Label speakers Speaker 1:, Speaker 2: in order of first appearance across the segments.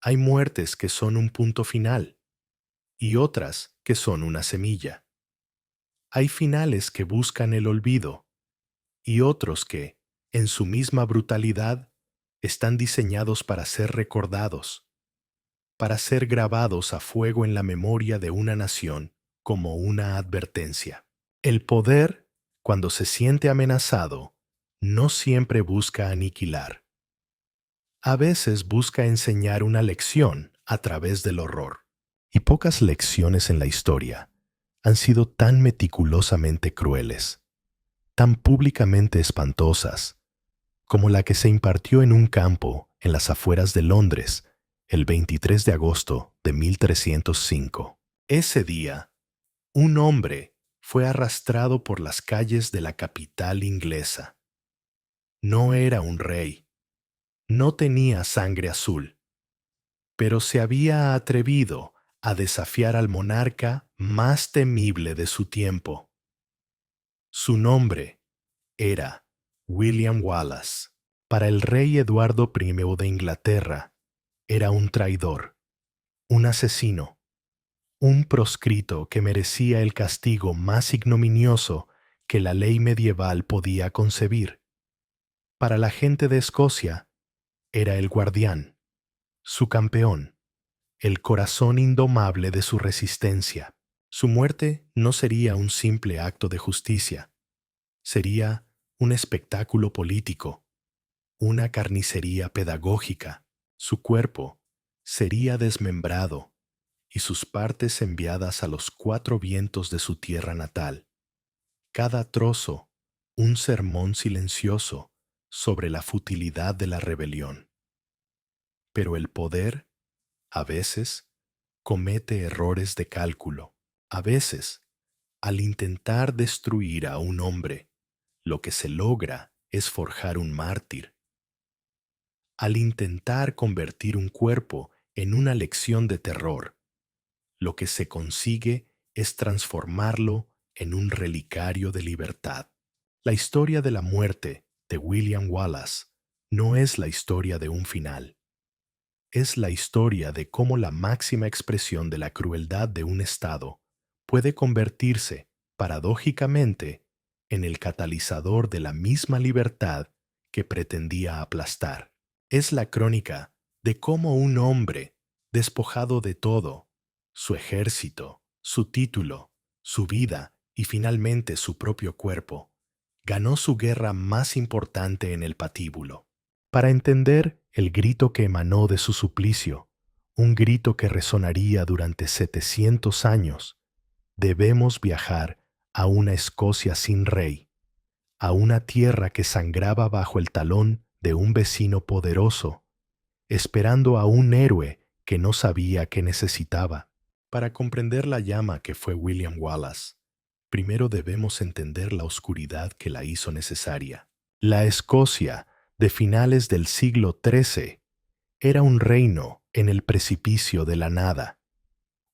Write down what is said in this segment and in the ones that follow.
Speaker 1: Hay muertes que son un punto final y otras que son una semilla. Hay finales que buscan el olvido y otros que, en su misma brutalidad, están diseñados para ser recordados, para ser grabados a fuego en la memoria de una nación como una advertencia. El poder, cuando se siente amenazado, no siempre busca aniquilar. A veces busca enseñar una lección a través del horror. Y pocas lecciones en la historia han sido tan meticulosamente crueles, tan públicamente espantosas, como la que se impartió en un campo en las afueras de Londres el 23 de agosto de 1305. Ese día, un hombre fue arrastrado por las calles de la capital inglesa. No era un rey, no tenía sangre azul, pero se había atrevido a desafiar al monarca más temible de su tiempo. Su nombre era William Wallace. Para el rey Eduardo I de Inglaterra, era un traidor, un asesino, un proscrito que merecía el castigo más ignominioso que la ley medieval podía concebir. Para la gente de Escocia, era el guardián, su campeón, el corazón indomable de su resistencia. Su muerte no sería un simple acto de justicia, sería un espectáculo político, una carnicería pedagógica. Su cuerpo sería desmembrado y sus partes enviadas a los cuatro vientos de su tierra natal. Cada trozo, un sermón silencioso sobre la futilidad de la rebelión. Pero el poder, a veces, comete errores de cálculo. A veces, al intentar destruir a un hombre, lo que se logra es forjar un mártir. Al intentar convertir un cuerpo en una lección de terror, lo que se consigue es transformarlo en un relicario de libertad. La historia de la muerte de William Wallace no es la historia de un final. Es la historia de cómo la máxima expresión de la crueldad de un Estado puede convertirse, paradójicamente, en el catalizador de la misma libertad que pretendía aplastar. Es la crónica de cómo un hombre, despojado de todo, su ejército, su título, su vida y finalmente su propio cuerpo, ganó su guerra más importante en el patíbulo. Para entender el grito que emanó de su suplicio, un grito que resonaría durante 700 años, debemos viajar a una Escocia sin rey, a una tierra que sangraba bajo el talón de un vecino poderoso, esperando a un héroe que no sabía que necesitaba. Para comprender la llama que fue William Wallace, primero debemos entender la oscuridad que la hizo necesaria. La Escocia de finales del siglo XIII era un reino en el precipicio de la nada,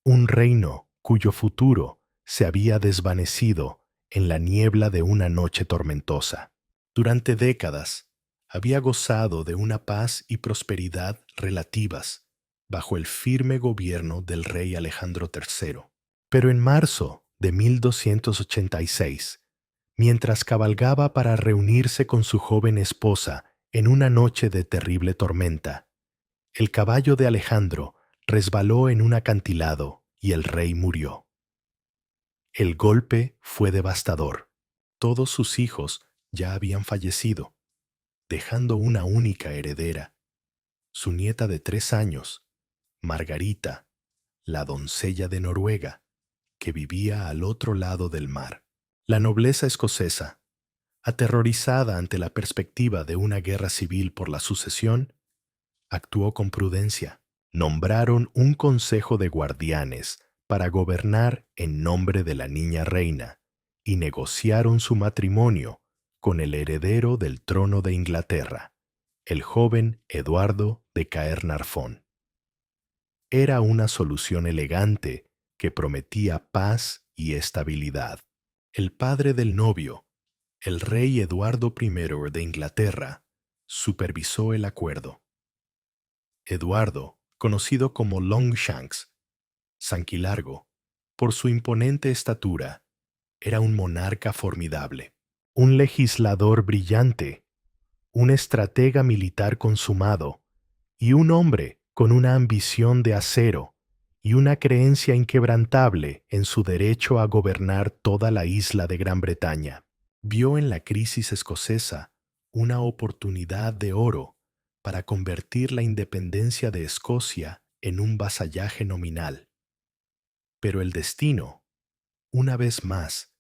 Speaker 1: un reino cuyo futuro se había desvanecido en la niebla de una noche tormentosa. Durante décadas había gozado de una paz y prosperidad relativas bajo el firme gobierno del rey Alejandro III. Pero en marzo de 1286, mientras cabalgaba para reunirse con su joven esposa en una noche de terrible tormenta, el caballo de Alejandro resbaló en un acantilado y el rey murió. El golpe fue devastador. Todos sus hijos ya habían fallecido, dejando una única heredera, su nieta de 3 años, Margarita, la doncella de Noruega, que vivía al otro lado del mar. La nobleza escocesa, aterrorizada ante la perspectiva de una guerra civil por la sucesión, actuó con prudencia. Nombraron un consejo de guardianes para gobernar en nombre de la niña reina y negociaron su matrimonio con el heredero del trono de Inglaterra, el joven Eduardo de Caernarfon. Era una solución elegante que prometía paz y estabilidad. El padre del novio, el rey Eduardo I de Inglaterra, supervisó el acuerdo. Eduardo, conocido como Longshanks, Sanquilargo, por su imponente estatura, era un monarca formidable, un legislador brillante, un estratega militar consumado y un hombre con una ambición de acero y una creencia inquebrantable en su derecho a gobernar toda la isla de Gran Bretaña. Vio en la crisis escocesa una oportunidad de oro para convertir la independencia de Escocia en un vasallaje nominal. Pero el destino, una vez más,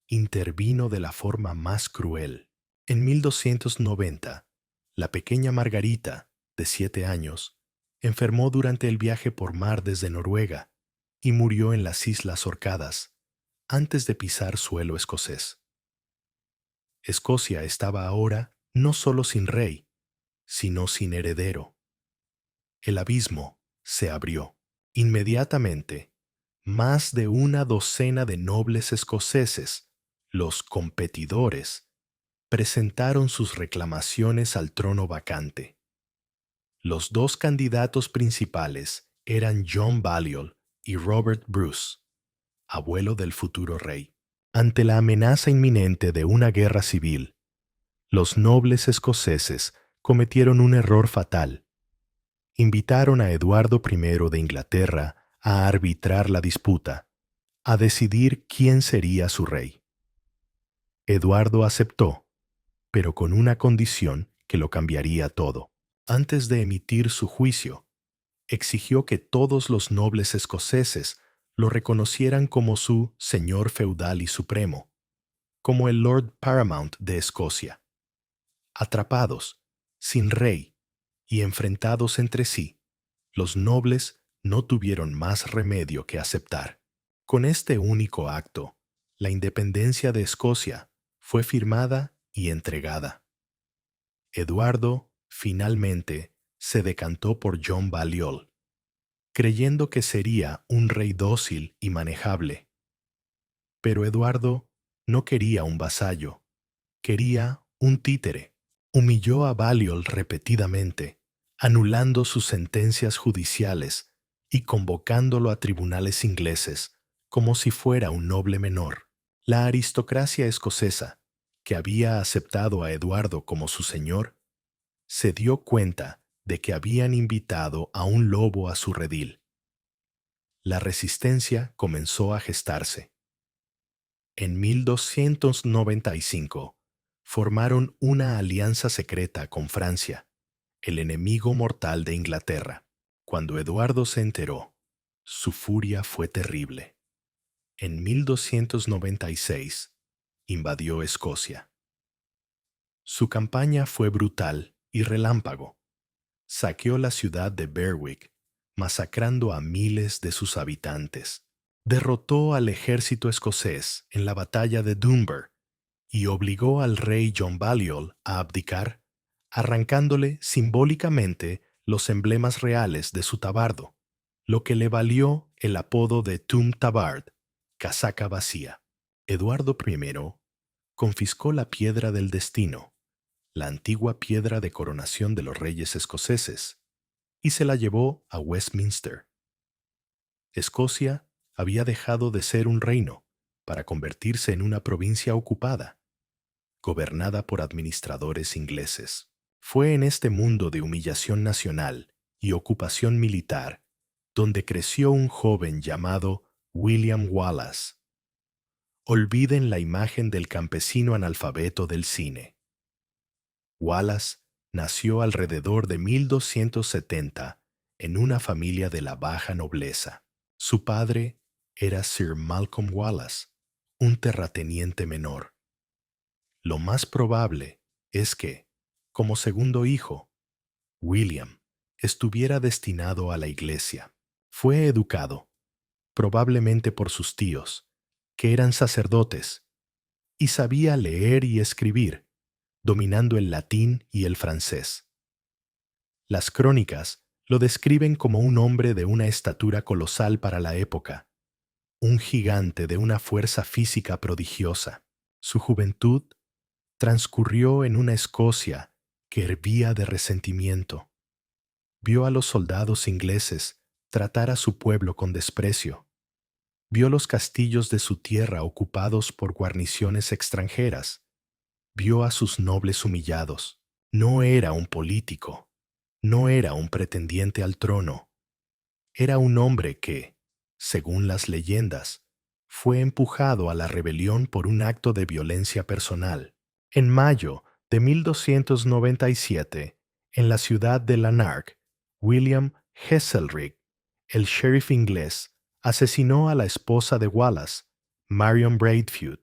Speaker 1: intervino de la forma más cruel. En 1290, la pequeña Margarita, de 7 años, enfermó durante el viaje por mar desde Noruega y murió en las Islas Orcadas, antes de pisar suelo escocés. Escocia estaba ahora no solo sin rey, sino sin heredero. El abismo se abrió. Inmediatamente, más de una docena de nobles escoceses, los competidores, presentaron sus reclamaciones al trono vacante. Los dos candidatos principales eran John Balliol y Robert Bruce, abuelo del futuro rey. Ante la amenaza inminente de una guerra civil, los nobles escoceses cometieron un error fatal. Invitaron a Eduardo I de Inglaterra a arbitrar la disputa, a decidir quién sería su rey. Eduardo aceptó, pero con una condición que lo cambiaría todo. Antes de emitir su juicio, exigió que todos los nobles escoceses lo reconocieran como su señor feudal y supremo, como el Lord Paramount de Escocia. Atrapados, sin rey y enfrentados entre sí, los nobles no tuvieron más remedio que aceptar. Con este único acto, la independencia de Escocia fue firmada y entregada. Eduardo, finalmente, se decantó por John Balliol, creyendo que sería un rey dócil y manejable. Pero Eduardo no quería un vasallo, quería un títere. Humilló a Balliol repetidamente, anulando sus sentencias judiciales y convocándolo a tribunales ingleses como si fuera un noble menor. La aristocracia escocesa, que había aceptado a Eduardo como su señor, se dio cuenta de que habían invitado a un lobo a su redil. La resistencia comenzó a gestarse. En 1295, formaron una alianza secreta con Francia, el enemigo mortal de Inglaterra. Cuando Eduardo se enteró, su furia fue terrible. En 1296, invadió Escocia. Su campaña fue brutal y relámpago. Saqueó la ciudad de Berwick, masacrando a miles de sus habitantes. Derrotó al ejército escocés en la batalla de Dunbar y obligó al rey John Balliol a abdicar, arrancándole simbólicamente los emblemas reales de su tabardo, lo que le valió el apodo de Tum Tabard, casaca vacía. Eduardo I confiscó la piedra del destino, la antigua piedra de coronación de los reyes escoceses, y se la llevó a Westminster. Escocia había dejado de ser un reino para convertirse en una provincia ocupada, gobernada por administradores ingleses. Fue en este mundo de humillación nacional y ocupación militar donde creció un joven llamado William Wallace. Olviden la imagen del campesino analfabeto del cine. Wallace nació alrededor de 1270 en una familia de la baja nobleza. Su padre era Sir Malcolm Wallace, un terrateniente menor. Lo más probable es que, como segundo hijo, William estuviera destinado a la iglesia. Fue educado, probablemente por sus tíos, que eran sacerdotes, y sabía leer y escribir, dominando el latín y el francés. Las crónicas lo describen como un hombre de una estatura colosal para la época, un gigante de una fuerza física prodigiosa. Su juventud transcurrió en una Escocia que hervía de resentimiento. Vio a los soldados ingleses tratar a su pueblo con desprecio. Vio los castillos de su tierra ocupados por guarniciones extranjeras. Vio a sus nobles humillados. No era un político. No era un pretendiente al trono. Era un hombre que, según las leyendas, fue empujado a la rebelión por un acto de violencia personal. En mayo de 1297, en la ciudad de Lanark, William Heselrigg, el sheriff inglés, asesinó a la esposa de Wallace, Marion Bradefeud.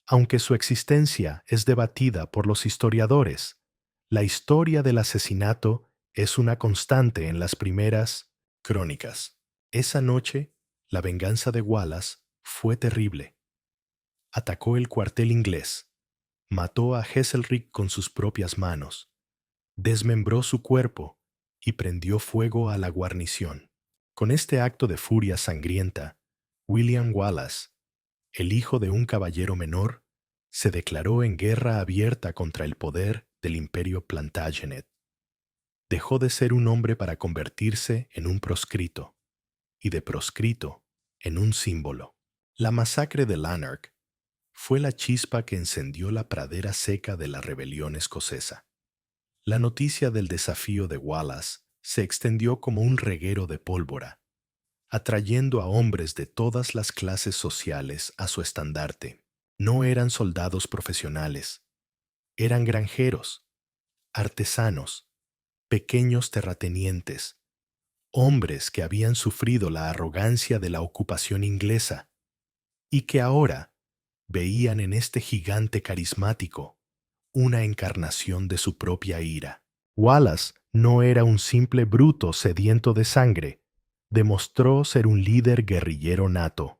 Speaker 1: Aunque su existencia es debatida por los historiadores, la historia del asesinato es una constante en las primeras crónicas. Esa noche, la venganza de Wallace fue terrible. Atacó el cuartel inglés, mató a Heselrigg con sus propias manos, desmembró su cuerpo y prendió fuego a la guarnición. Con este acto de furia sangrienta, William Wallace, el hijo de un caballero menor, se declaró en guerra abierta contra el poder del Imperio Plantagenet. Dejó de ser un hombre para convertirse en un proscrito, y de proscrito en un símbolo. La masacre de Lanark fue la chispa que encendió la pradera seca de la rebelión escocesa. La noticia del desafío de Wallace se extendió como un reguero de pólvora, atrayendo a hombres de todas las clases sociales a su estandarte. No eran soldados profesionales, eran granjeros, artesanos, pequeños terratenientes, hombres que habían sufrido la arrogancia de la ocupación inglesa y que ahora veían en este gigante carismático una encarnación de su propia ira. Wallace no era un simple bruto sediento de sangre, demostró ser un líder guerrillero nato.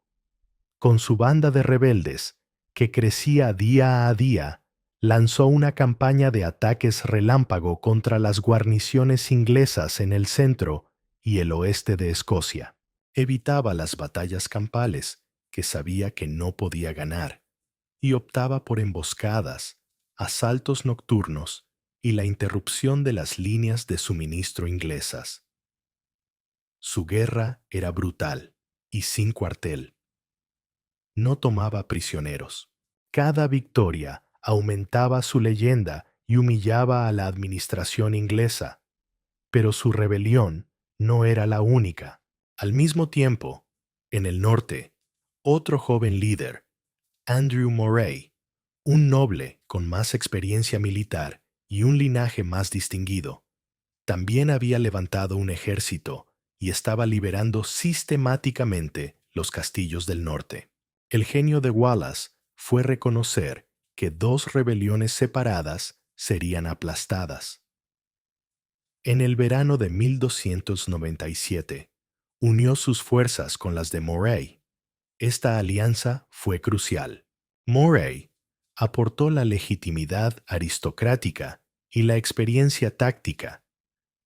Speaker 1: Con su banda de rebeldes, que crecía día a día, lanzó una campaña de ataques relámpago contra las guarniciones inglesas en el centro y el oeste de Escocia. Evitaba las batallas campales, que sabía que no podía ganar, y optaba por emboscadas, asaltos nocturnos y la interrupción de las líneas de suministro inglesas. Su guerra era brutal y sin cuartel. No tomaba prisioneros. Cada victoria aumentaba su leyenda y humillaba a la administración inglesa, pero su rebelión no era la única. Al mismo tiempo, en el norte, otro joven líder, Andrew Moray, un noble con más experiencia militar y un linaje más distinguido, también había levantado un ejército y estaba liberando sistemáticamente los castillos del norte. El genio de Wallace fue reconocer que dos rebeliones separadas serían aplastadas. En el verano de 1297, unió sus fuerzas con las de Moray. Esta alianza fue crucial. Moray aportó la legitimidad aristocrática y la experiencia táctica,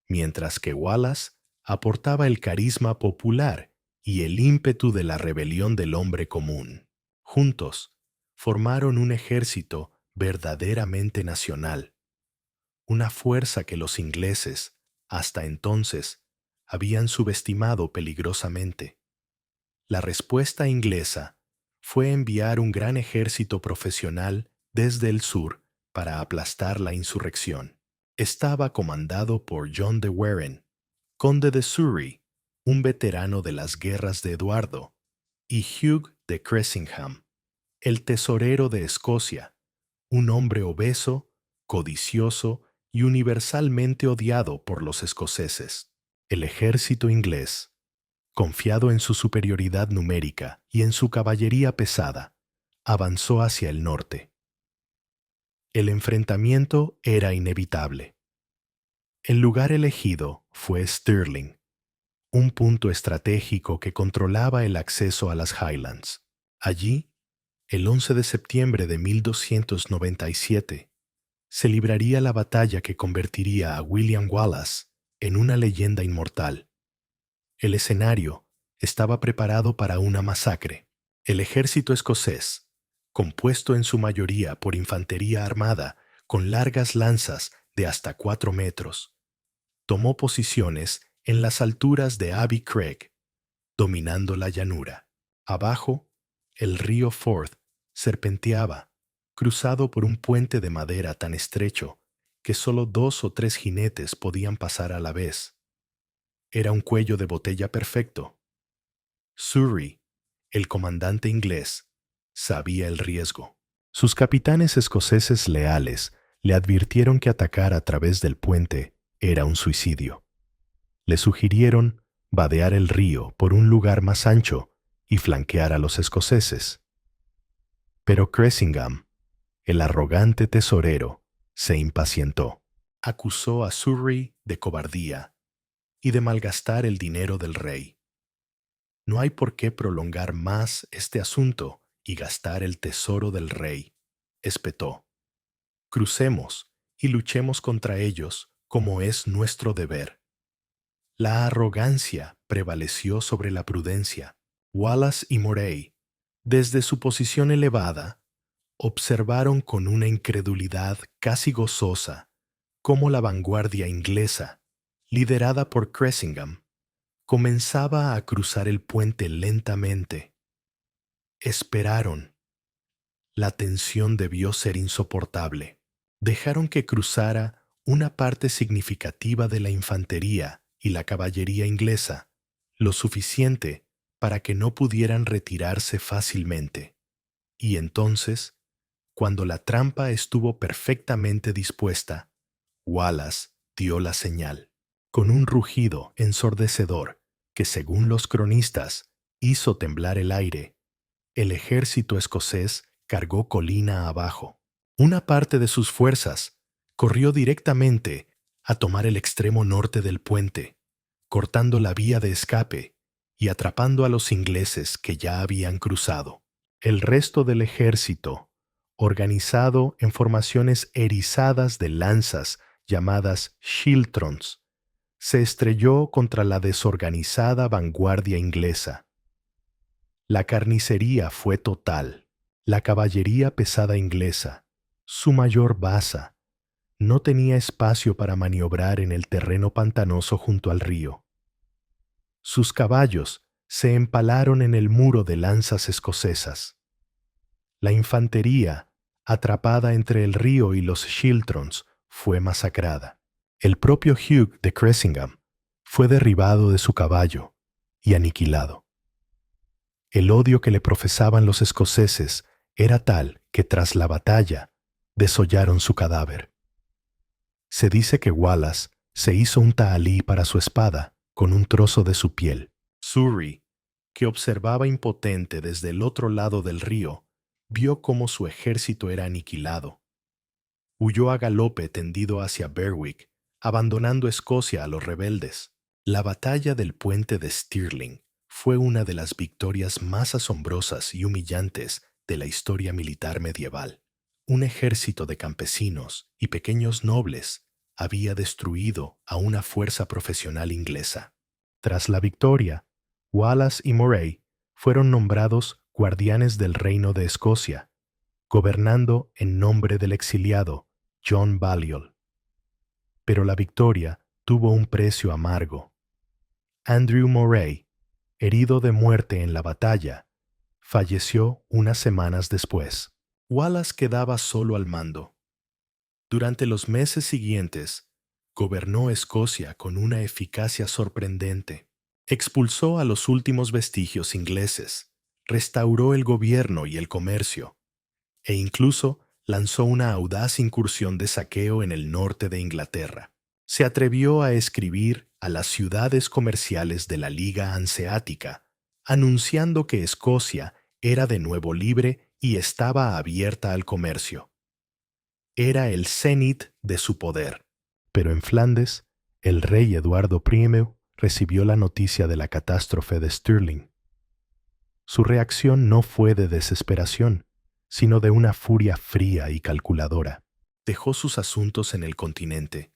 Speaker 1: mientras que Wallace aportaba el carisma popular y el ímpetu de la rebelión del hombre común. Juntos, formaron un ejército verdaderamente nacional, una fuerza que los ingleses, hasta entonces, habían subestimado peligrosamente. La respuesta inglesa fue enviar un gran ejército profesional desde el sur para aplastar la insurrección. Estaba comandado por John de Warenne, conde de Surrey, un veterano de las guerras de Eduardo, y Hugh de Cressingham, el tesorero de Escocia, un hombre obeso, codicioso y universalmente odiado por los escoceses. El ejército inglés, confiado en su superioridad numérica y en su caballería pesada, avanzó hacia el norte. El enfrentamiento era inevitable. El lugar elegido fue Stirling, un punto estratégico que controlaba el acceso a las Highlands. Allí, el 11 de septiembre de 1297, se libraría la batalla que convertiría a William Wallace en una leyenda inmortal. El escenario estaba preparado para una masacre. El ejército escocés, compuesto en su mayoría por infantería armada con largas lanzas de hasta 4 metros, tomó posiciones en las alturas de Abbey Craig, dominando la llanura. Abajo, el río Forth serpenteaba, cruzado por un puente de madera tan estrecho que solo 2 o 3 jinetes podían pasar a la vez. Era un cuello de botella perfecto. Surrey, el comandante inglés, sabía el riesgo. Sus capitanes escoceses leales le advirtieron que atacar a través del puente era un suicidio. Le sugirieron vadear el río por un lugar más ancho y flanquear a los escoceses. Pero Cressingham, el arrogante tesorero, se impacientó. Acusó a Surrey de cobardía y de malgastar el dinero del rey. No hay por qué prolongar más este asunto y gastar el tesoro del rey, espetó. Crucemos y luchemos contra ellos como es nuestro deber. La arrogancia prevaleció sobre la prudencia. Wallace y Moray, desde su posición elevada, observaron con una incredulidad casi gozosa cómo la vanguardia inglesa, liderada por Cressingham, comenzaba a cruzar el puente lentamente. Esperaron. La tensión debió ser insoportable. Dejaron que cruzara una parte significativa de la infantería y la caballería inglesa, lo suficiente para que no pudieran retirarse fácilmente. Y entonces, cuando la trampa estuvo perfectamente dispuesta, Wallace dio la señal, con un rugido ensordecedor que, según los cronistas, hizo temblar el aire. El ejército escocés cargó colina abajo. Una parte de sus fuerzas corrió directamente a tomar el extremo norte del puente, cortando la vía de escape y atrapando a los ingleses que ya habían cruzado. El resto del ejército, organizado en formaciones erizadas de lanzas llamadas schiltrons, se estrelló contra la desorganizada vanguardia inglesa. La carnicería fue total. La caballería pesada inglesa, su mayor baza, no tenía espacio para maniobrar en el terreno pantanoso junto al río. Sus caballos se empalaron en el muro de lanzas escocesas. La infantería, atrapada entre el río y los schiltrons, fue masacrada. El propio Hugh de Cressingham fue derribado de su caballo y aniquilado. El odio que le profesaban los escoceses era tal que tras la batalla desollaron su cadáver. Se dice que Wallace se hizo un tahalí para su espada con un trozo de su piel. Surrey, que observaba impotente desde el otro lado del río, vio cómo su ejército era aniquilado. Huyó a galope tendido hacia Berwick, abandonando Escocia a los rebeldes. La batalla del puente de Stirling fue una de las victorias más asombrosas y humillantes de la historia militar medieval. Un ejército de campesinos y pequeños nobles había destruido a una fuerza profesional inglesa. Tras la victoria, Wallace y Moray fueron nombrados guardianes del Reino de Escocia, gobernando en nombre del exiliado John Balliol. Pero la victoria tuvo un precio amargo. Andrew Moray, herido de muerte en la batalla, falleció unas semanas después. Wallace quedaba solo al mando. Durante los meses siguientes, gobernó Escocia con una eficacia sorprendente. Expulsó a los últimos vestigios ingleses, restauró el gobierno y el comercio, e incluso lanzó una audaz incursión de saqueo en el norte de Inglaterra. Se atrevió a escribir a las ciudades comerciales de la Liga Hanseática, anunciando que Escocia era de nuevo libre y estaba abierta al comercio. Era el cenit de su poder. Pero en Flandes, el rey Eduardo I recibió la noticia de la catástrofe de Stirling. Su reacción no fue de desesperación, sino de una furia fría y calculadora. Dejó sus asuntos en el continente,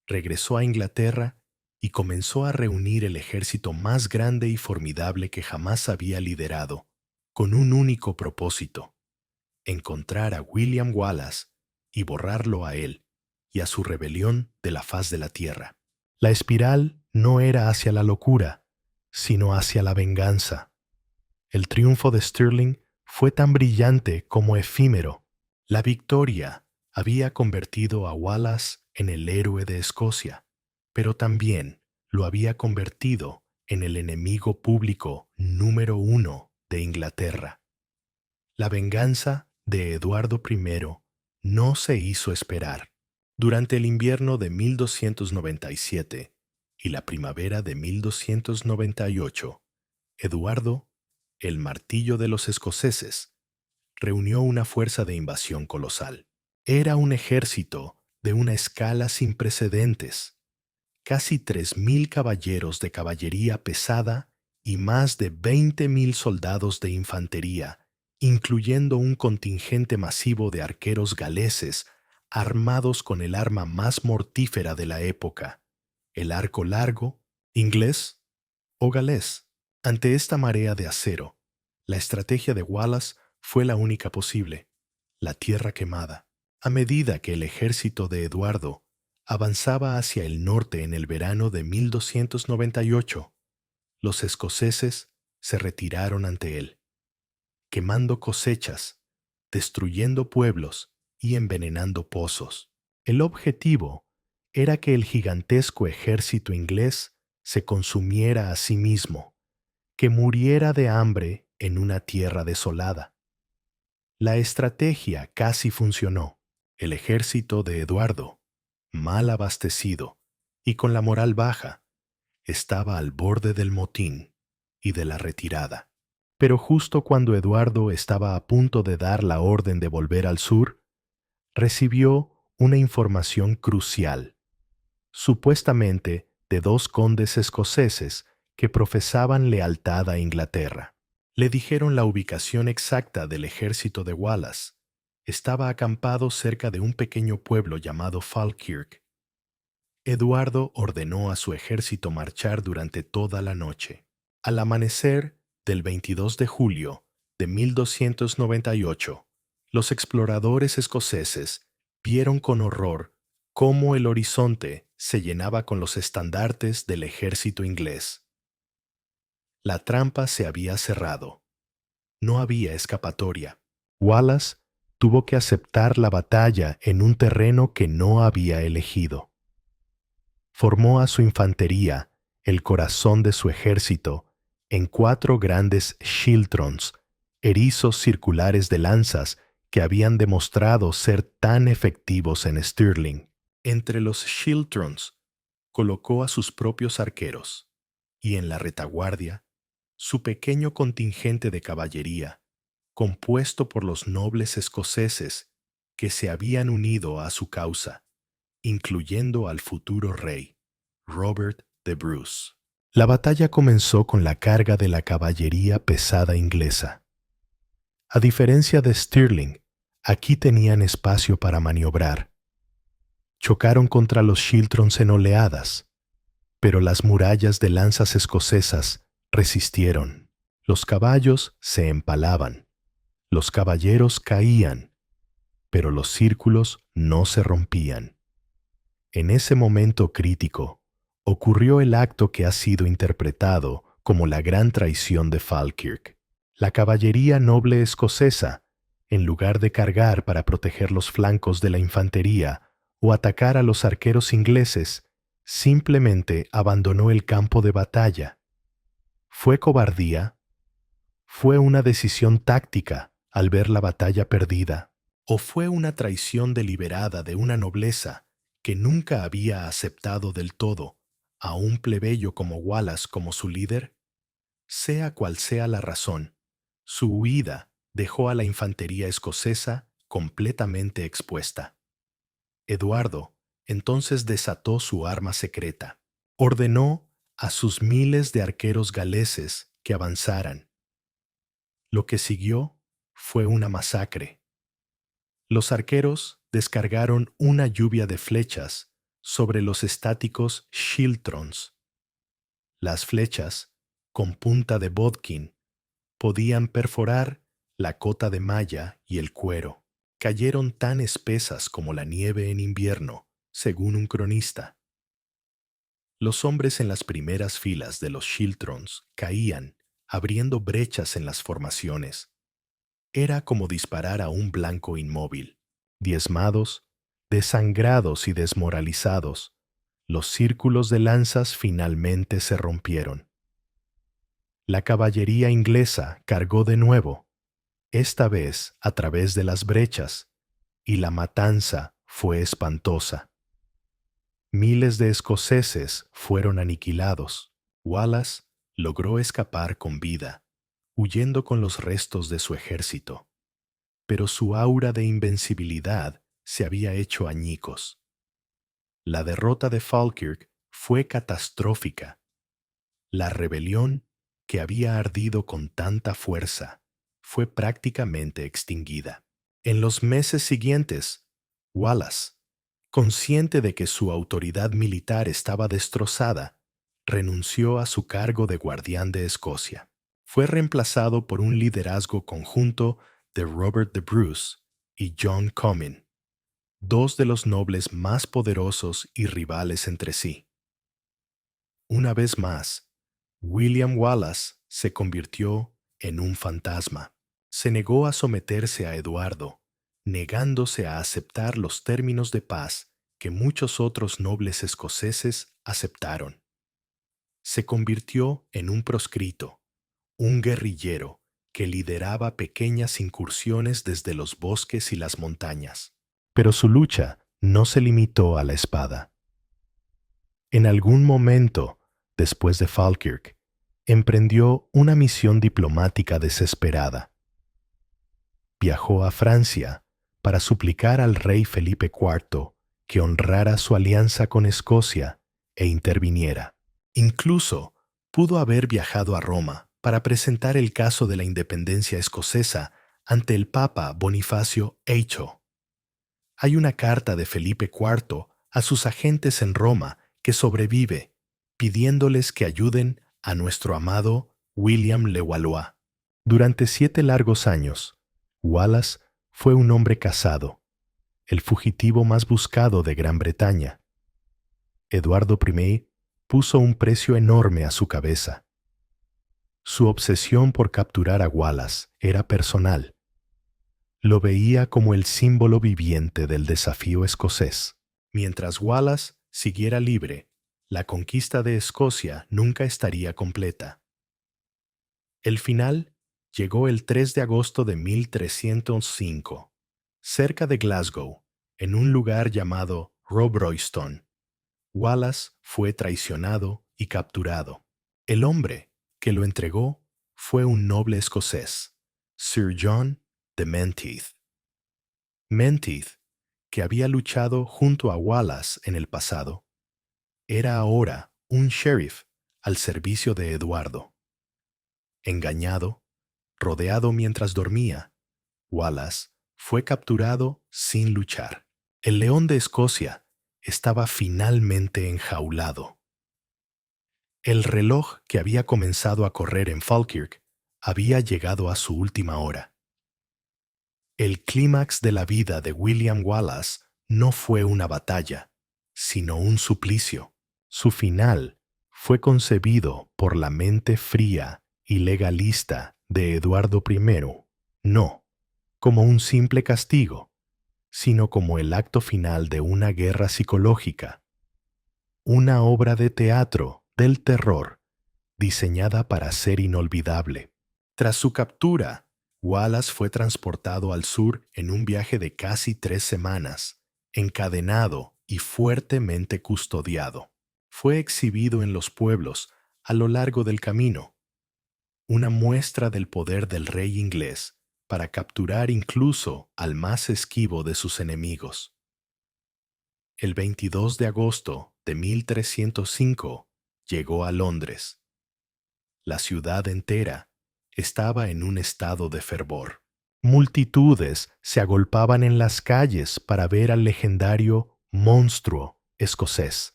Speaker 1: regresó a Inglaterra y comenzó a reunir el ejército más grande y formidable que jamás había liderado, con un único propósito: encontrar a William Wallace y borrarlo a él y a su rebelión de la faz de la tierra. La espiral no era hacia la locura, sino hacia la venganza. El triunfo de Stirling fue tan brillante como efímero. La victoria había convertido a Wallace en el héroe de Escocia, pero también lo había convertido en el enemigo público número uno de Inglaterra. La venganza de Eduardo I no se hizo esperar. Durante el invierno de 1297 y la primavera de 1298, Eduardo, el martillo de los escoceses, reunió una fuerza de invasión colosal. Era un ejército de una escala sin precedentes, casi 3.000 caballeros de caballería pesada y más de 20.000 soldados de infantería, incluyendo un contingente masivo de arqueros galeses armados con el arma más mortífera de la época, el arco largo, inglés o galés. Ante esta marea de acero, la estrategia de Wallace fue la única posible: la tierra quemada. A medida que el ejército de Eduardo avanzaba hacia el norte en el verano de 1298, los escoceses se retiraron ante él, quemando cosechas, destruyendo pueblos y envenenando pozos. El objetivo era que el gigantesco ejército inglés se consumiera a sí mismo, que muriera de hambre en una tierra desolada. La estrategia casi funcionó. El ejército de Eduardo, mal abastecido y con la moral baja, estaba al borde del motín y de la retirada. Pero justo cuando Eduardo estaba a punto de dar la orden de volver al sur, recibió una información crucial, supuestamente de dos condes escoceses que profesaban lealtad a Inglaterra. Le dijeron la ubicación exacta del ejército de Wallace. Estaba acampado cerca de un pequeño pueblo llamado Falkirk. Eduardo ordenó a su ejército marchar durante toda la noche. Al amanecer del 22 de julio de 1298, los exploradores escoceses vieron con horror cómo el horizonte se llenaba con los estandartes del ejército inglés. La trampa se había cerrado. No había escapatoria. Wallace tuvo que aceptar la batalla en un terreno que no había elegido. Formó a su infantería, el corazón de su ejército, en 4 grandes schiltrons, erizos circulares de lanzas que habían demostrado ser tan efectivos en Stirling. Entre los schiltrons colocó a sus propios arqueros, y en la retaguardia, su pequeño contingente de caballería, compuesto por los nobles escoceses que se habían unido a su causa, incluyendo al futuro rey, Robert de Bruce. La batalla comenzó con la carga de la caballería pesada inglesa. A diferencia de Stirling, aquí tenían espacio para maniobrar. Chocaron contra los schiltrons en oleadas, pero las murallas de lanzas escocesas resistieron. Los caballos se empalaban, los caballeros caían, pero los círculos no se rompían. En ese momento crítico, ocurrió el acto que ha sido interpretado como la gran traición de Falkirk. La caballería noble escocesa, en lugar de cargar para proteger los flancos de la infantería o atacar a los arqueros ingleses, simplemente abandonó el campo de batalla. ¿Fue cobardía? ¿Fue una decisión táctica al ver la batalla perdida? ¿O fue una traición deliberada de una nobleza que nunca había aceptado del todo a un plebeyo como Wallace como su líder? Sea cual sea la razón, su huida dejó a la infantería escocesa completamente expuesta. Eduardo entonces desató su arma secreta. Ordenó a sus miles de arqueros galeses que avanzaran. Lo que siguió fue una masacre. Los arqueros descargaron una lluvia de flechas sobre los estáticos schiltrons. Las flechas, con punta de bodkin, podían perforar la cota de malla y el cuero. Cayeron tan espesas como la nieve en invierno, según un cronista. Los hombres en las primeras filas de los Schiltrons caían, abriendo brechas en las formaciones. Era como disparar a un blanco inmóvil. Diezmados, desangrados y desmoralizados, los círculos de lanzas finalmente se rompieron. La caballería inglesa cargó de nuevo, esta vez a través de las brechas, y la matanza fue espantosa. Miles de escoceses fueron aniquilados. Wallace logró escapar con vida, huyendo con los restos de su ejército. Pero su aura de invencibilidad se había hecho añicos. La derrota de Falkirk fue catastrófica. La rebelión, que había ardido con tanta fuerza, fue prácticamente extinguida. En los meses siguientes, Wallace, consciente de que su autoridad militar estaba destrozada, renunció a su cargo de guardián de Escocia. Fue reemplazado por un liderazgo conjunto de Robert de Bruce y John Comyn, dos de los nobles más poderosos y rivales entre sí. Una vez más, William Wallace se convirtió en un fantasma. Se negó a someterse a Eduardo, negándose a aceptar los términos de paz que muchos otros nobles escoceses aceptaron. Se convirtió en un proscrito, un guerrillero que lideraba pequeñas incursiones desde los bosques y las montañas. Pero su lucha no se limitó a la espada. En algún momento, después de Falkirk, emprendió una misión diplomática desesperada. Viajó a Francia para suplicar al rey Felipe IV que honrara su alianza con Escocia e interviniera. Incluso pudo haber viajado a Roma para presentar el caso de la independencia escocesa ante el Papa Bonifacio VIII. Hay una carta de Felipe IV a sus agentes en Roma que sobrevive, pidiéndoles que ayuden a nuestro amado William le Valois. Durante 7 largos años, Wallace fue un hombre casado, el fugitivo más buscado de Gran Bretaña. Eduardo I puso un precio enorme a su cabeza. Su obsesión por capturar a Wallace era personal. Lo veía como el símbolo viviente del desafío escocés. Mientras Wallace siguiera libre, la conquista de Escocia nunca estaría completa. El final llegó el 3 de agosto de 1305, cerca de Glasgow, en un lugar llamado Robroyston. Wallace fue traicionado y capturado. El hombre que lo entregó fue un noble escocés, Sir John de Menteith. Menteith, que había luchado junto a Wallace en el pasado, era ahora un sheriff al servicio de Eduardo. Engañado, rodeado mientras dormía, Wallace fue capturado sin luchar. El león de Escocia estaba finalmente enjaulado. El reloj que había comenzado a correr en Falkirk había llegado a su última hora. El clímax de la vida de William Wallace no fue una batalla, sino un suplicio. Su final fue concebido por la mente fría y legalista de Eduardo I, no como un simple castigo, sino como el acto final de una guerra psicológica, una obra de teatro del terror diseñada para ser inolvidable. Tras su captura, Wallace fue transportado al sur en un viaje de casi 3 semanas, encadenado y fuertemente custodiado. Fue exhibido en los pueblos a lo largo del camino, una muestra del poder del rey inglés para capturar incluso al más esquivo de sus enemigos. El 22 de agosto de 1305 llegó a Londres. La ciudad entera estaba en un estado de fervor. Multitudes se agolpaban en las calles para ver al legendario monstruo escocés.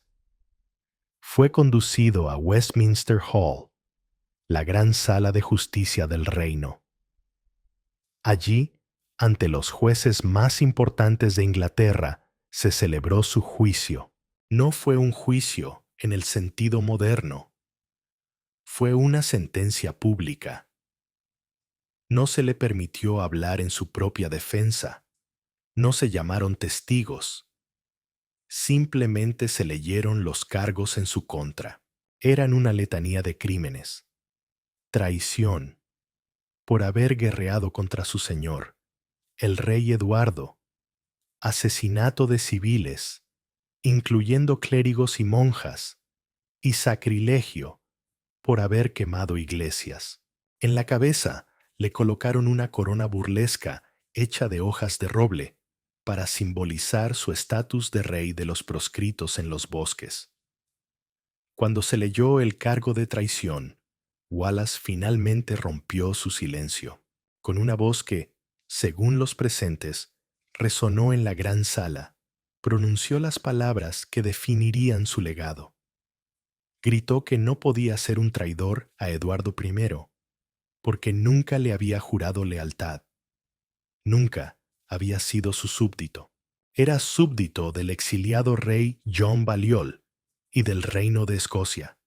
Speaker 1: Fue conducido a Westminster Hall, la gran sala de justicia del reino. Allí, ante los jueces más importantes de Inglaterra, se celebró su juicio. No fue un juicio en el sentido moderno. Fue una sentencia pública. No se le permitió hablar en su propia defensa. No se llamaron testigos. Simplemente se leyeron los cargos en su contra. Eran una letanía de crímenes. Traición, por haber guerreado contra su señor, el rey Eduardo. Asesinato de civiles, incluyendo clérigos y monjas. Y sacrilegio, por haber quemado iglesias. En la cabeza le colocaron una corona burlesca hecha de hojas de roble para simbolizar su estatus de rey de los proscritos en los bosques. Cuando se leyó el cargo de traición, Wallace finalmente rompió su silencio, con una voz que, según los presentes, resonó en la gran sala. Pronunció las palabras que definirían su legado. Gritó que no podía ser un traidor a Eduardo I, porque nunca le había jurado lealtad. Nunca había sido su súbdito. Era súbdito del exiliado rey John Balliol y del reino de Escocia.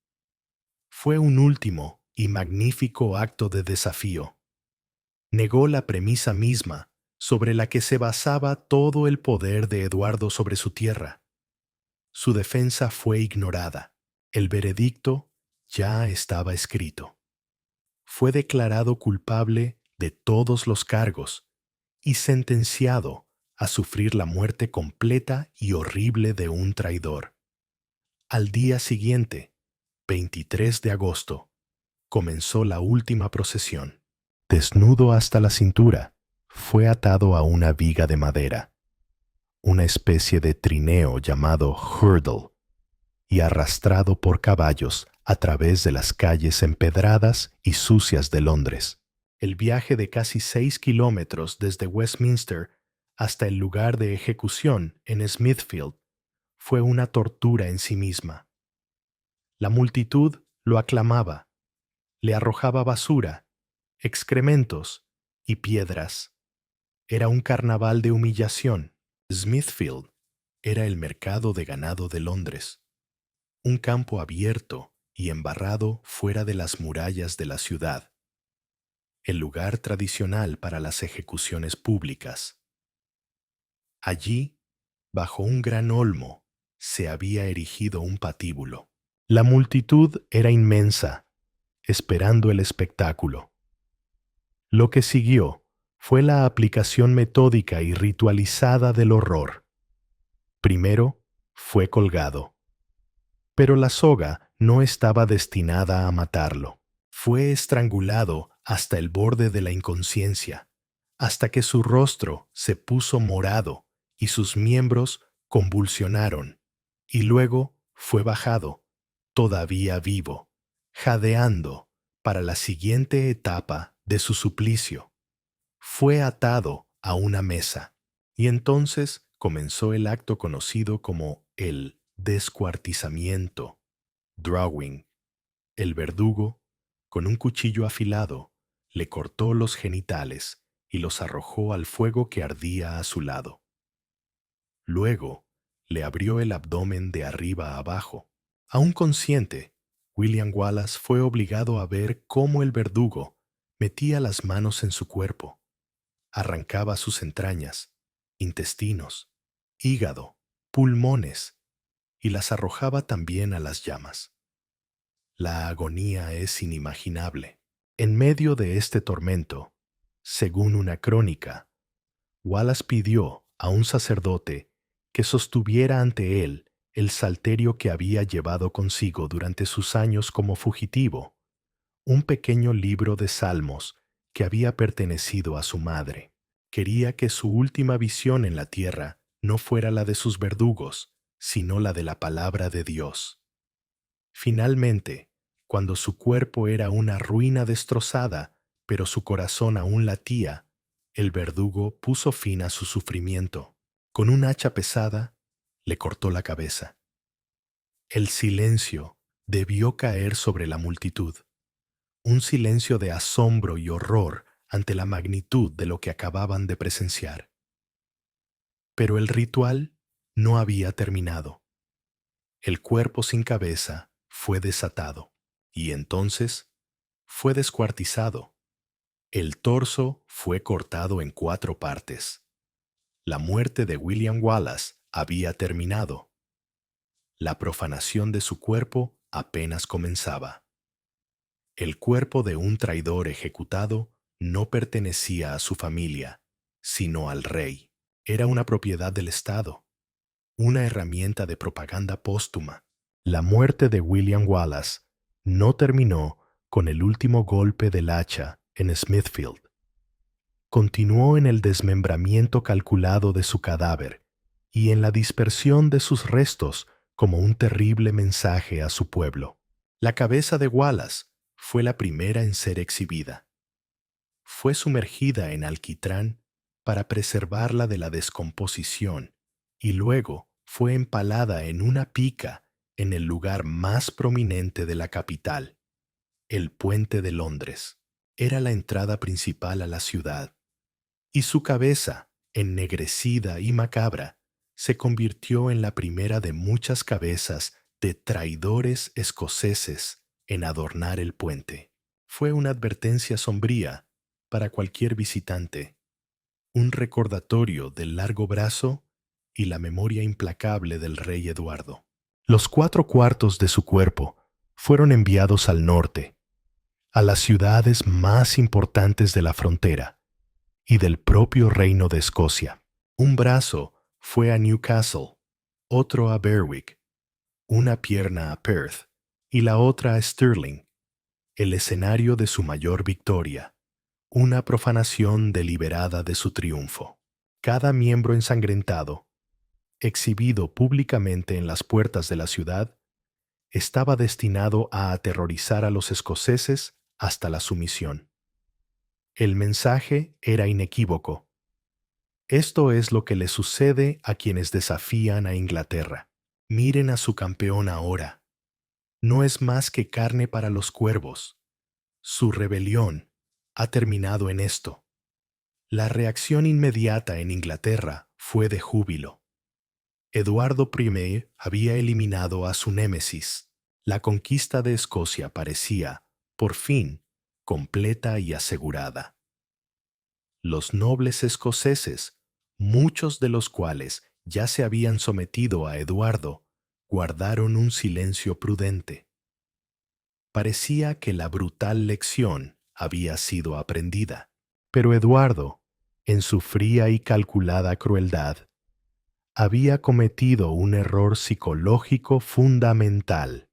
Speaker 1: Fue un último y magnífico acto de desafío. Negó la premisa misma sobre la que se basaba todo el poder de Eduardo sobre su tierra. Su defensa fue ignorada. El veredicto ya estaba escrito. Fue declarado culpable de todos los cargos y sentenciado a sufrir la muerte completa y horrible de un traidor. Al día siguiente, 23 de agosto, comenzó la última procesión. Desnudo hasta la cintura, fue atado a una viga de madera, una especie de trineo llamado hurdle, y arrastrado por caballos a través de las calles empedradas y sucias de Londres. El viaje de casi 6 kilómetros desde Westminster hasta el lugar de ejecución en Smithfield fue una tortura en sí misma. La multitud lo aclamaba, le arrojaba basura, excrementos y piedras. Era un carnaval de humillación. Smithfield era el mercado de ganado de Londres, un campo abierto y embarrado fuera de las murallas de la ciudad, el lugar tradicional para las ejecuciones públicas. Allí, bajo un gran olmo, se había erigido un patíbulo. La multitud era inmensa, esperando el espectáculo. Lo que siguió fue la aplicación metódica y ritualizada del horror. Primero, fue colgado. Pero la soga no estaba destinada a matarlo. Fue estrangulado hasta el borde de la inconsciencia, hasta que su rostro se puso morado y sus miembros convulsionaron, y luego fue bajado, todavía vivo, jadeando, para la siguiente etapa de su suplicio. Fue atado a una mesa, y entonces comenzó el acto conocido como el descuartizamiento, drawing. El verdugo, con un cuchillo afilado, le cortó los genitales y los arrojó al fuego que ardía a su lado. Luego, le abrió el abdomen de arriba a abajo. Aún consciente, William Wallace fue obligado a ver cómo el verdugo metía las manos en su cuerpo, arrancaba sus entrañas, intestinos, hígado, pulmones, y las arrojaba también a las llamas. La agonía es inimaginable. En medio de este tormento, según una crónica, Wallace pidió a un sacerdote que sostuviera ante él el salterio que había llevado consigo durante sus años como fugitivo, un pequeño libro de salmos que había pertenecido a su madre. Quería que su última visión en la tierra no fuera la de sus verdugos, sino la de la palabra de Dios. Finalmente, cuando su cuerpo era una ruina destrozada, pero su corazón aún latía, el verdugo puso fin a su sufrimiento. Con un hacha pesada, le cortó la cabeza. El silencio debió caer sobre la multitud, un silencio de asombro y horror ante la magnitud de lo que acababan de presenciar. Pero el ritual no había terminado. El cuerpo sin cabeza fue desatado, y entonces fue descuartizado. El torso fue cortado en 4 partes. La muerte de William Wallace había terminado. La profanación de su cuerpo apenas comenzaba. El cuerpo de un traidor ejecutado no pertenecía a su familia, sino al rey. Era una propiedad del Estado, una herramienta de propaganda póstuma. La muerte de William Wallace no terminó con el último golpe del hacha en Smithfield. Continuó en el desmembramiento calculado de su cadáver y en la dispersión de sus restos como un terrible mensaje a su pueblo. La cabeza de Wallace fue la primera en ser exhibida. Fue sumergida en alquitrán para preservarla de la descomposición y luego fue empalada en una pica en el lugar más prominente de la capital, el Puente de Londres. Era la entrada principal a la ciudad, y su cabeza, ennegrecida y macabra, se convirtió en la primera de muchas cabezas de traidores escoceses en adornar el puente. Fue una advertencia sombría para cualquier visitante, un recordatorio del largo brazo y la memoria implacable del rey Eduardo. Los 4 cuartos de su cuerpo fueron enviados al norte, a las ciudades más importantes de la frontera y del propio reino de Escocia. Un brazo fue a Newcastle, otro a Berwick, una pierna a Perth y la otra a Stirling, el escenario de su mayor victoria, una profanación deliberada de su triunfo. Cada miembro ensangrentado, exhibido públicamente en las puertas de la ciudad, estaba destinado a aterrorizar a los escoceses hasta la sumisión. El mensaje era inequívoco. Esto es lo que le sucede a quienes desafían a Inglaterra. Miren a su campeón ahora. No es más que carne para los cuervos. Su rebelión ha terminado en esto. La reacción inmediata en Inglaterra fue de júbilo. Eduardo I había eliminado a su némesis. La conquista de Escocia parecía, por fin, completa y asegurada. Los nobles escoceses, muchos de los cuales ya se habían sometido a Eduardo, guardaron un silencio prudente. Parecía que la brutal lección había sido aprendida, pero Eduardo, en su fría y calculada crueldad, había cometido un error psicológico fundamental.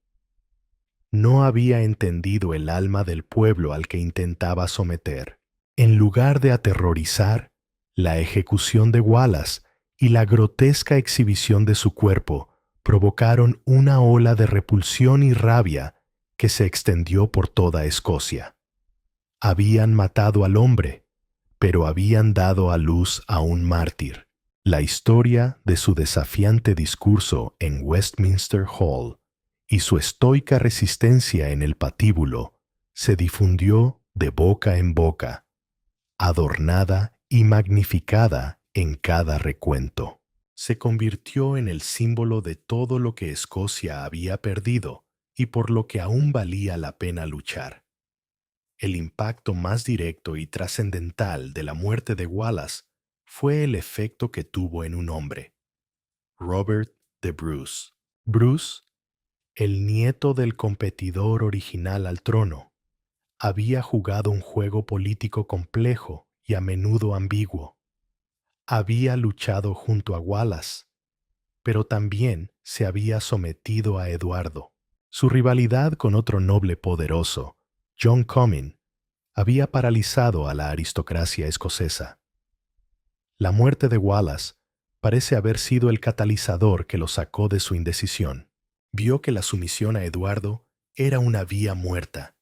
Speaker 1: No había entendido el alma del pueblo al que intentaba someter. En lugar de aterrorizar, la ejecución de Wallace y la grotesca exhibición de su cuerpo provocaron una ola de repulsión y rabia que se extendió por toda Escocia. Habían matado al hombre, pero habían dado a luz a un mártir. La historia de su desafiante discurso en Westminster Hall y su estoica resistencia en el patíbulo se difundió de boca en boca, adornada y magnificada en cada recuento. Se convirtió en el símbolo de todo lo que Escocia había perdido y por lo que aún valía la pena luchar. El impacto más directo y trascendental de la muerte de Wallace fue el efecto que tuvo en un hombre, Robert de Bruce. Bruce, el nieto del competidor original al trono, había jugado un juego político complejo y a menudo ambiguo. Había luchado junto a Wallace, pero también se había sometido a Eduardo. Su rivalidad con otro noble poderoso, John Comyn, había paralizado a la aristocracia escocesa. La muerte de Wallace parece haber sido el catalizador que lo sacó de su indecisión. Vio que la sumisión a Eduardo era una vía muerta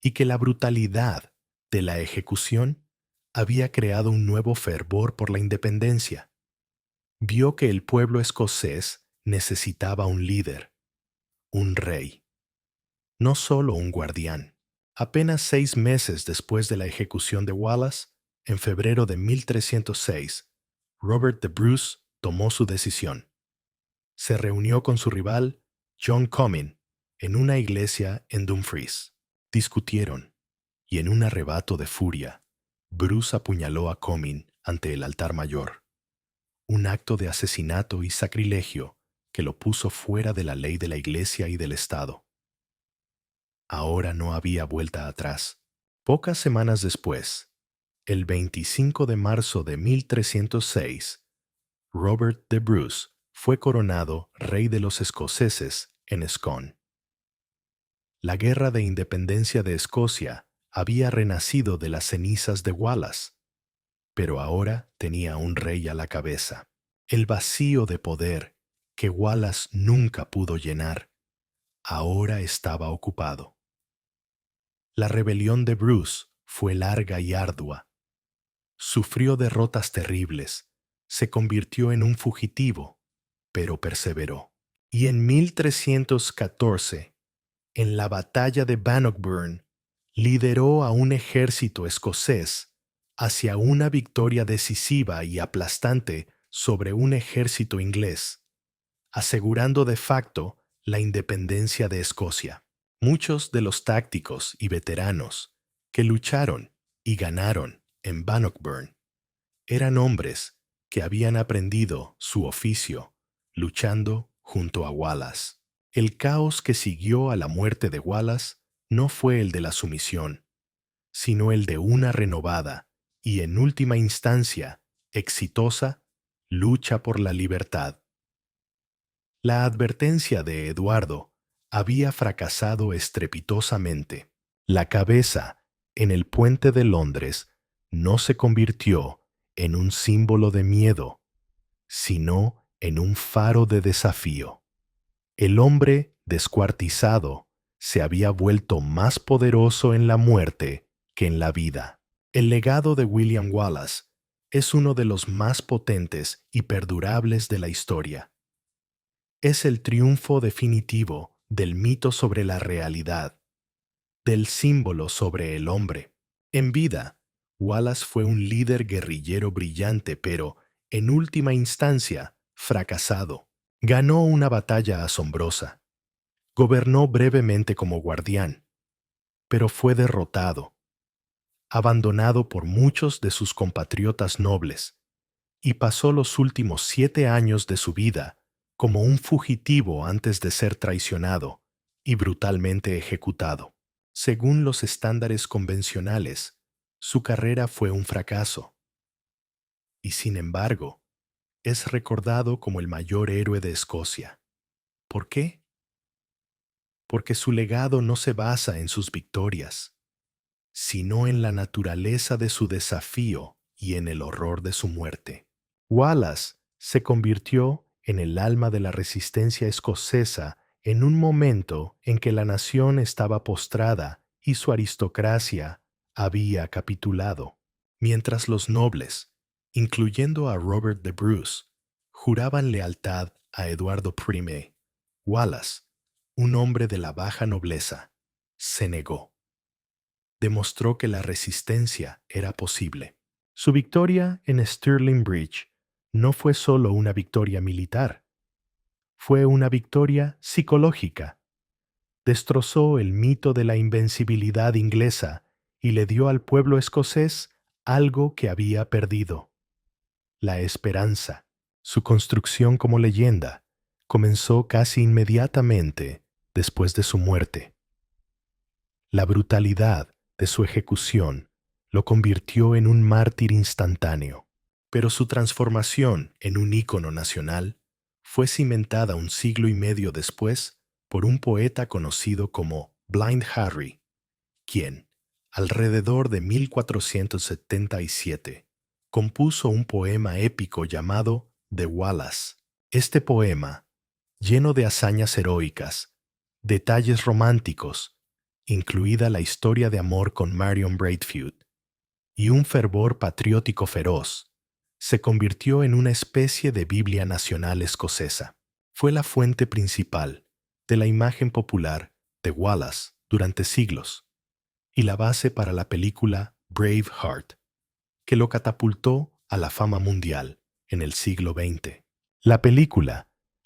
Speaker 1: y que la brutalidad de la ejecución había creado un nuevo fervor por la independencia. Vio que el pueblo escocés necesitaba un líder, un rey, no solo un guardián. Apenas 6 meses después de la ejecución de Wallace, en febrero de 1306, Robert de Bruce tomó su decisión. Se reunió con su rival John Comyn, en una iglesia en Dumfries. Discutieron, y en un arrebato de furia, Bruce apuñaló a Comyn ante el altar mayor, un acto de asesinato y sacrilegio que lo puso fuera de la ley de la iglesia y del Estado. Ahora no había vuelta atrás. Pocas semanas después, el 25 de marzo de 1306, Robert de Bruce fue coronado rey de los escoceses en Scone. La guerra de independencia de Escocia había renacido de las cenizas de Wallace, pero ahora tenía un rey a la cabeza. El vacío de poder que Wallace nunca pudo llenar, ahora estaba ocupado. La rebelión de Bruce fue larga y ardua. Sufrió derrotas terribles, se convirtió en un fugitivo, pero perseveró. Y en 1314, en la batalla de Bannockburn, lideró a un ejército escocés hacia una victoria decisiva y aplastante sobre un ejército inglés, asegurando de facto la independencia de Escocia. Muchos de los tácticos y veteranos que lucharon y ganaron en Bannockburn eran hombres que habían aprendido su oficio luchando junto a Wallace. El caos que siguió a la muerte de Wallace no fue el de la sumisión, sino el de una renovada y, en última instancia, exitosa lucha por la libertad. La advertencia de Eduardo había fracasado estrepitosamente. La cabeza en el puente de Londres no se convirtió en un símbolo de miedo, sino en un faro de desafío. El hombre descuartizado se había vuelto más poderoso en la muerte que en la vida. El legado de William Wallace es uno de los más potentes y perdurables de la historia. Es el triunfo definitivo del mito sobre la realidad, del símbolo sobre el hombre. En vida, Wallace fue un líder guerrillero brillante, pero, en última instancia, fracasado. Ganó una batalla asombrosa. Gobernó brevemente como guardián, pero fue derrotado, abandonado por muchos de sus compatriotas nobles, y pasó los últimos 7 años de su vida como un fugitivo antes de ser traicionado y brutalmente ejecutado. Según los estándares convencionales, su carrera fue un fracaso, y sin embargo, es recordado como el mayor héroe de Escocia. ¿Por qué? Porque su legado no se basa en sus victorias, sino en la naturaleza de su desafío y en el horror de su muerte. Wallace se convirtió en el alma de la resistencia escocesa en un momento en que la nación estaba postrada y su aristocracia había capitulado, mientras los nobles, incluyendo a Robert de Bruce, juraban lealtad a Eduardo I. Wallace, un hombre de la baja nobleza, se negó. Demostró que la resistencia era posible. Su victoria en Stirling Bridge no fue solo una victoria militar, fue una victoria psicológica. Destrozó el mito de la invencibilidad inglesa y le dio al pueblo escocés algo que había perdido: la esperanza. Su construcción como leyenda comenzó casi inmediatamente después de su muerte. La brutalidad de su ejecución lo convirtió en un mártir instantáneo, pero su transformación en un ícono nacional fue cimentada un siglo y medio después por un poeta conocido como Blind Harry, quien, alrededor de 1477, compuso un poema épico llamado The Wallace. Este poema, lleno de hazañas heroicas, detalles románticos, incluida la historia de amor con Marion Braidfield, y un fervor patriótico feroz, se convirtió en una especie de Biblia nacional escocesa. Fue la fuente principal de la imagen popular de Wallace durante siglos y la base para la película Braveheart, que lo catapultó a la fama mundial en el siglo XX. La película